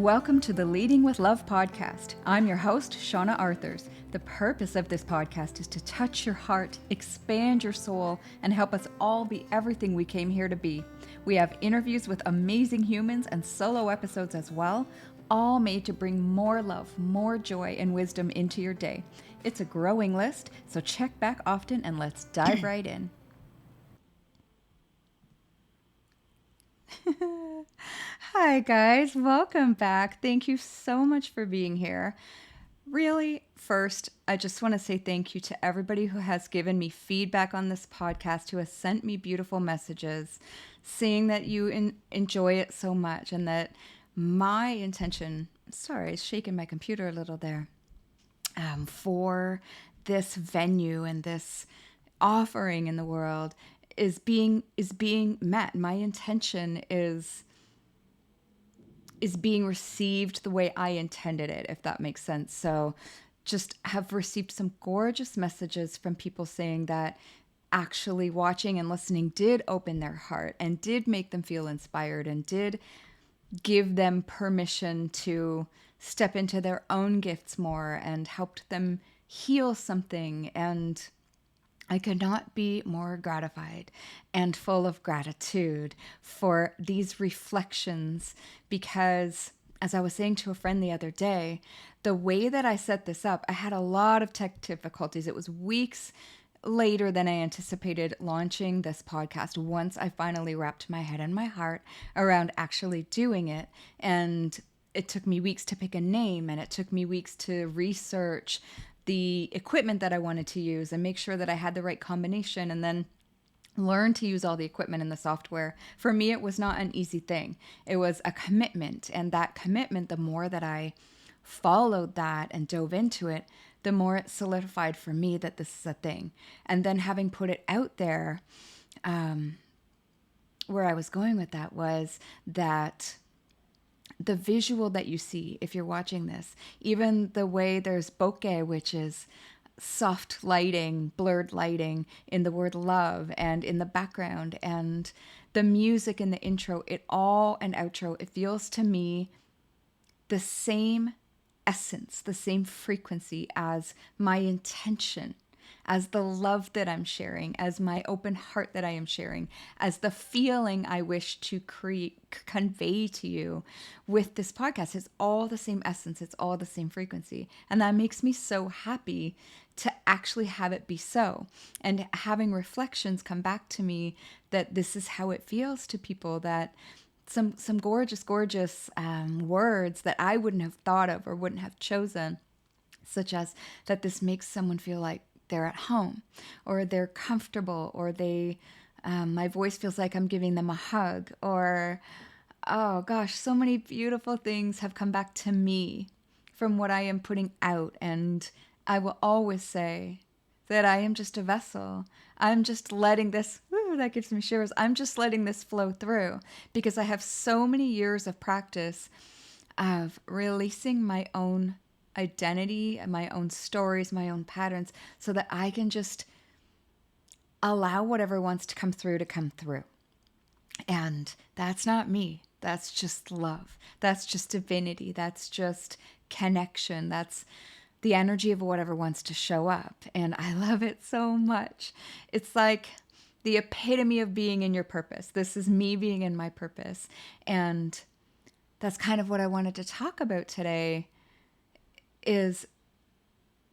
Welcome to the Leading with Love podcast. I'm your host, Shauna Arthurs. The purpose of this podcast is to touch your heart, expand your soul, and help us all be everything we came here to be. We have interviews with amazing humans and solo episodes as well, all made to bring more love, more joy, and wisdom into your day. It's a growing list, so check back often and let's dive right in. Hi, guys. Welcome back. Thank you so much for being here. Really, first, I just want to say thank you to everybody who has given me feedback on this podcast, who has sent me beautiful messages, saying that you enjoy it so much and that my intention, sorry, I shaking my computer a little there, for this venue and this offering in the world is being met. My intention is being received the way I intended it, if that makes sense. So just have received some gorgeous messages from people saying that actually watching and listening did open their heart and did make them feel inspired and did give them permission to step into their own gifts more and helped them heal something. And I could not be more gratified and full of gratitude for these reflections because, as I was saying to a friend the other day, the way that I set this up, I had a lot of tech difficulties. It was weeks later than I anticipated launching this podcast once I finally wrapped my head and my heart around actually doing it. And it took me weeks to pick a name, and it took me weeks to research the equipment that I wanted to use and make sure that I had the right combination, and then learn to use all the equipment and the software. For me, it was not an easy thing. It was a commitment, and that commitment, the more that I followed that and dove into it, the more it solidified for me that this is a thing. And then having put it out there, where I was going with that was that the visual that you see if you're watching this, even the way there's bokeh, which is soft lighting, blurred lighting in the word love and in the background, and the music in the intro, it all and outro, it feels to me the same essence, the same frequency as my intention, as the love that I'm sharing, as my open heart that I am sharing, as the feeling I wish to convey to you with this podcast. It's all the same essence. It's all the same frequency. And that makes me so happy to actually have it be so. And having reflections come back to me that this is how it feels to people, that some gorgeous words that I wouldn't have thought of or wouldn't have chosen, such as that this makes someone feel like they're at home, or they're comfortable, or they, my voice feels like I'm giving them a hug, or, oh gosh, so many beautiful things have come back to me from what I am putting out. And I will always say that I am just a vessel. I'm just letting this, that gives me shivers. I'm just letting this flow through because I have so many years of practice of releasing my own identity, my own stories, my own patterns, so that I can just allow whatever wants to come through. And that's not me. That's just love. That's just divinity. That's just connection. That's the energy of whatever wants to show up. And I love it so much. It's like the epitome of being in your purpose. This is me being in my purpose. And that's kind of what I wanted to talk about today, is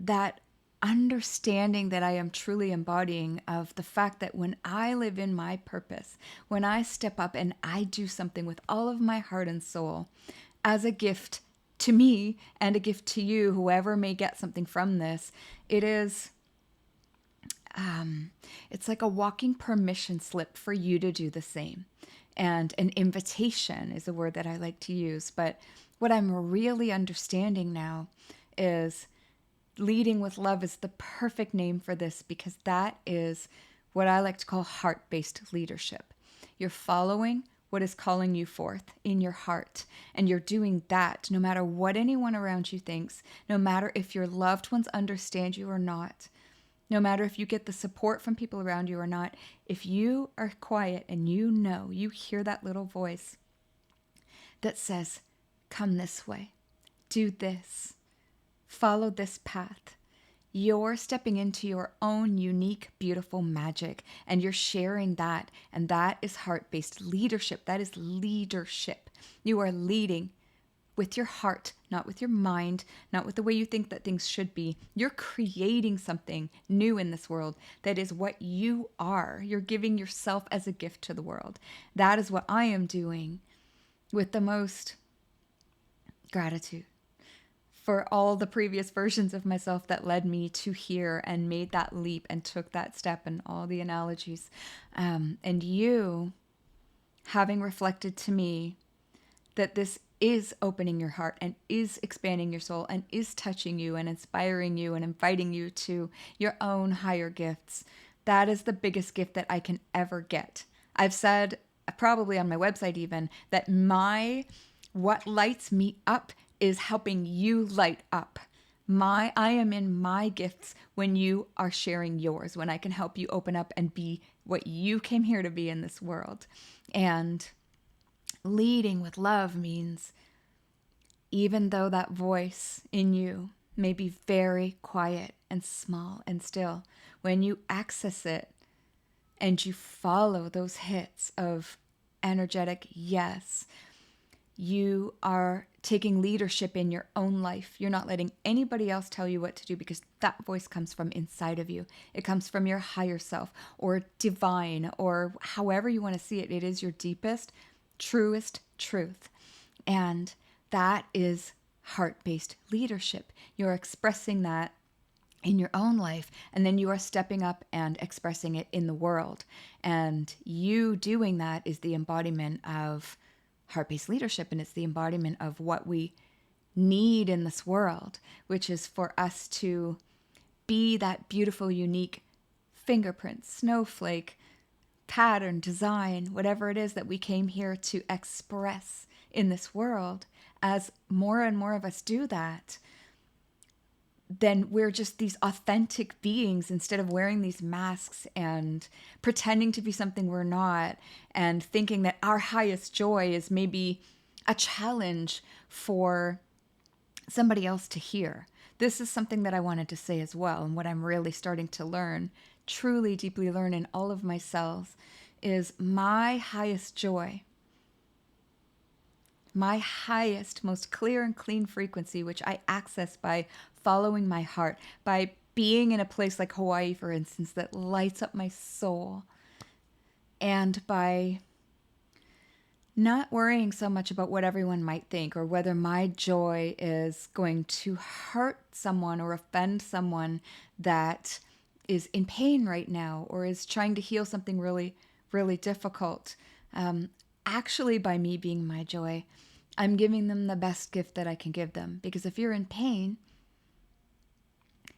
that understanding that I am truly embodying of the fact that when I live in my purpose, when I step up and I do something with all of my heart and soul as a gift to me and a gift to you, whoever may get something from this, it is, it's like a walking permission slip for you to do the same. And an invitation is a word that I like to use. But what I'm really understanding now is leading with love is the perfect name for this, because that is what I like to call heart-based leadership. You're following what is calling you forth in your heart, and you're doing that no matter what anyone around you thinks, no matter if your loved ones understand you or not, no matter if you get the support from people around you or not. If you are quiet and you hear that little voice that says, come this way, do this, follow this path. You're stepping into your own unique, beautiful magic, and you're sharing that. And that is heart-based leadership. That is leadership. You are leading with your heart, not with your mind, not with the way you think that things should be. You're creating something new in this world that is what you are. You're giving yourself as a gift to the world. That is what I am doing with the most gratitude for all the previous versions of myself that led me to here and made that leap and took that step, and all the analogies. And you having reflected to me that this is opening your heart and is expanding your soul and is touching you and inspiring you and inviting you to your own higher gifts. That is the biggest gift that I can ever get. I've said, probably on my website even, that what lights me up is helping you light up. I am in my gifts when you are sharing yours, when I can help you open up and be what you came here to be in this world. And leading with love means, even though that voice in you may be very quiet and small and still, when you access it and you follow those hits of energetic yes, you are taking leadership in your own life. You're not letting anybody else tell you what to do, because that voice comes from inside of you. It comes from your higher self or divine, or however you want to see it. It is your deepest, truest truth. And that is heart-based leadership. You're expressing that in your own life, and then you are stepping up and expressing it in the world. And you doing that is the embodiment of heart-based leadership, and it's the embodiment of what we need in this world, which is for us to be that beautiful, unique fingerprint, snowflake, pattern, design, whatever it is that we came here to express in this world. As more and more of us do that, then we're just these authentic beings instead of wearing these masks and pretending to be something we're not, and thinking that our highest joy is maybe a challenge for somebody else to hear. This is something that I wanted to say as well, and what I'm really starting to learn, truly deeply learn in all of my cells, is my highest joy, my highest, most clear and clean frequency, which I access by following my heart, by being in a place like Hawaii, for instance, that lights up my soul, and by not worrying so much about what everyone might think, or whether my joy is going to hurt someone or offend someone that is in pain right now or is trying to heal something really, really difficult. Actually, by me being my joy, I'm giving them the best gift that I can give them. Because if you're in pain,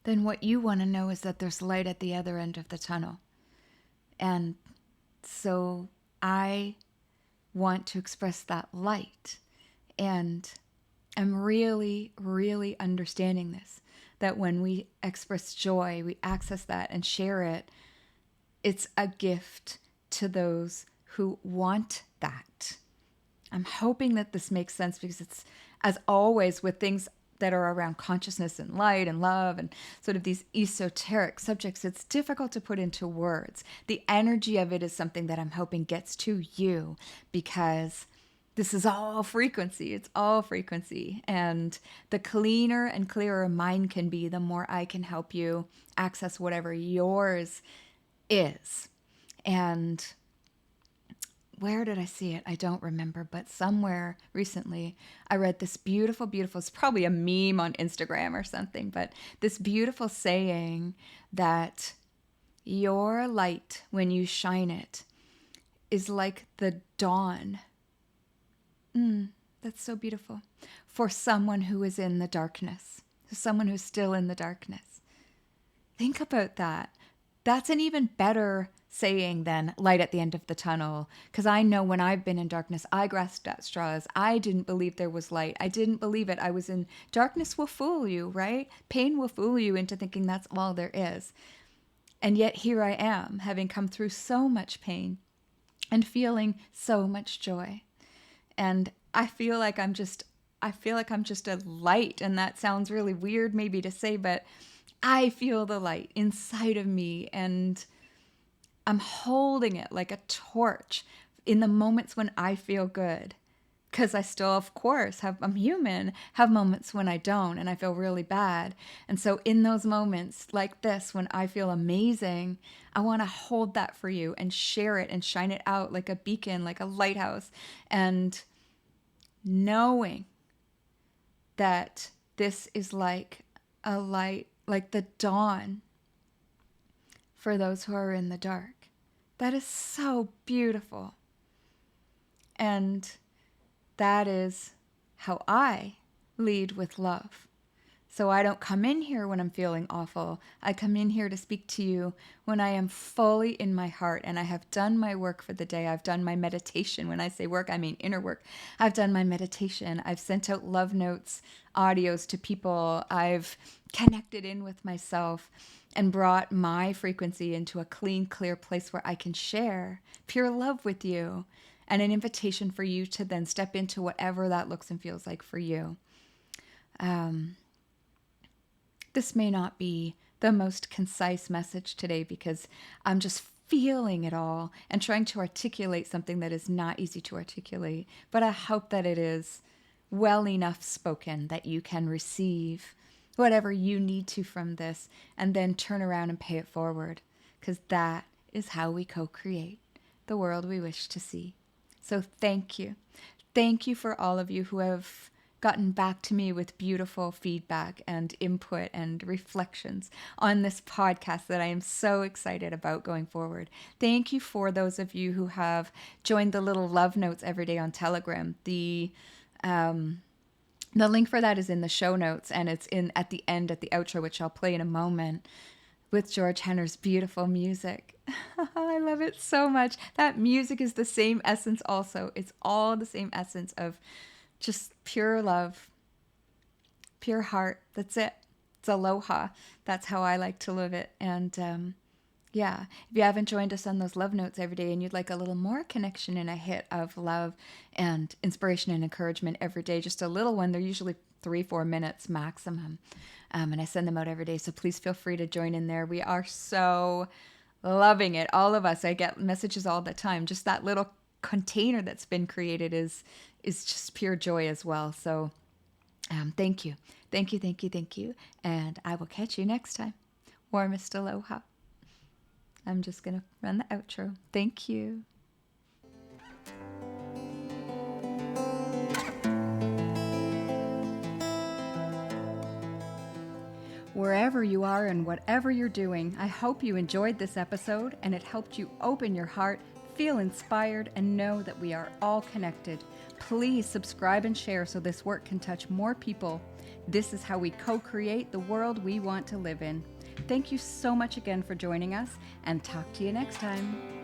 then what you want to know is that there's light at the other end of the tunnel. And so I want to express that light. And I'm really, really understanding this, that when we express joy, we access that and share it, it's a gift to those who want that. I'm hoping that this makes sense, because it's, as always with things that are around consciousness and light and love and sort of these esoteric subjects, it's difficult to put into words. The energy of it is something that I'm hoping gets to you, because this is all frequency. It's all frequency. And the cleaner and clearer mine can be, the more I can help you access whatever yours is. And where did I see it? I don't remember, but somewhere recently I read this beautiful, beautiful, it's probably a meme on Instagram or something, but this beautiful saying that your light, when you shine it, is like the dawn. That's so beautiful. For someone who is in the darkness, for someone who's still in the darkness. Think about that. That's an even better saying than light at the end of the tunnel. Because I know when I've been in darkness, I grasped at straws. I didn't believe there was light. I didn't believe it. I was in darkness will fool you, right? Pain will fool you into thinking that's all there is. And yet here I am, having come through so much pain and feeling so much joy. And I feel like I'm just I feel like I'm just a light, and that sounds really weird maybe to say, but I feel the light inside of me, and I'm holding it like a torch in the moments when I feel good. Because I still, of course, I'm human, have moments when I don't and I feel really bad. And so in those moments like this, when I feel amazing, I want to hold that for you and share it and shine it out like a beacon, like a lighthouse. And knowing that this is like a light, like the dawn for those who are in the dark. That is so beautiful. And that is how I lead with love. So I don't come in here when I'm feeling awful. I come in here to speak to you when I am fully in my heart and I have done my work for the day. I've done my meditation. When I say work, I mean inner work. I've done my meditation. I've sent out love notes, audios to people. I've connected in with myself and brought my frequency into a clean, clear place where I can share pure love with you, and an invitation for you to then step into whatever that looks and feels like for you. This may not be the most concise message today because I'm just feeling it all and trying to articulate something that is not easy to articulate. But I hope that it is well enough spoken that you can receive whatever you need to from this and then turn around and pay it forward, because that is how we co-create the world we wish to see. So thank you. Thank you for all of you who have gotten back to me with beautiful feedback and input and reflections on this podcast that I am so excited about going forward. Thank you for those of you who have joined the little love notes every day on Telegram. The link for that is in the show notes, and it's in at the end, at the outro, which I'll play in a moment, with George Henner's beautiful music. I love it so much. That music is the same essence also. It's all the same essence of just pure love, pure heart. That's it. It's aloha. That's how I like to live it. And yeah, if you haven't joined us on those love notes every day and you'd like a little more connection and a hit of love and inspiration and encouragement every day, just a little one, they're usually 3-4 minutes maximum. And I send them out every day. So please feel free to join in there. We are so loving it. All of us. I get messages all the time. Just that little container that's been created is just pure joy as well. So thank you. Thank you, thank you, thank you. And I will catch you next time. Warmest aloha. I'm just going to run the outro. Thank you. Wherever you are and whatever you're doing, I hope you enjoyed this episode and it helped you open your heart, feel inspired, and know that we are all connected. Please subscribe and share so this work can touch more people. This is how we co-create the world we want to live in. Thank you so much again for joining us, and talk to you next time.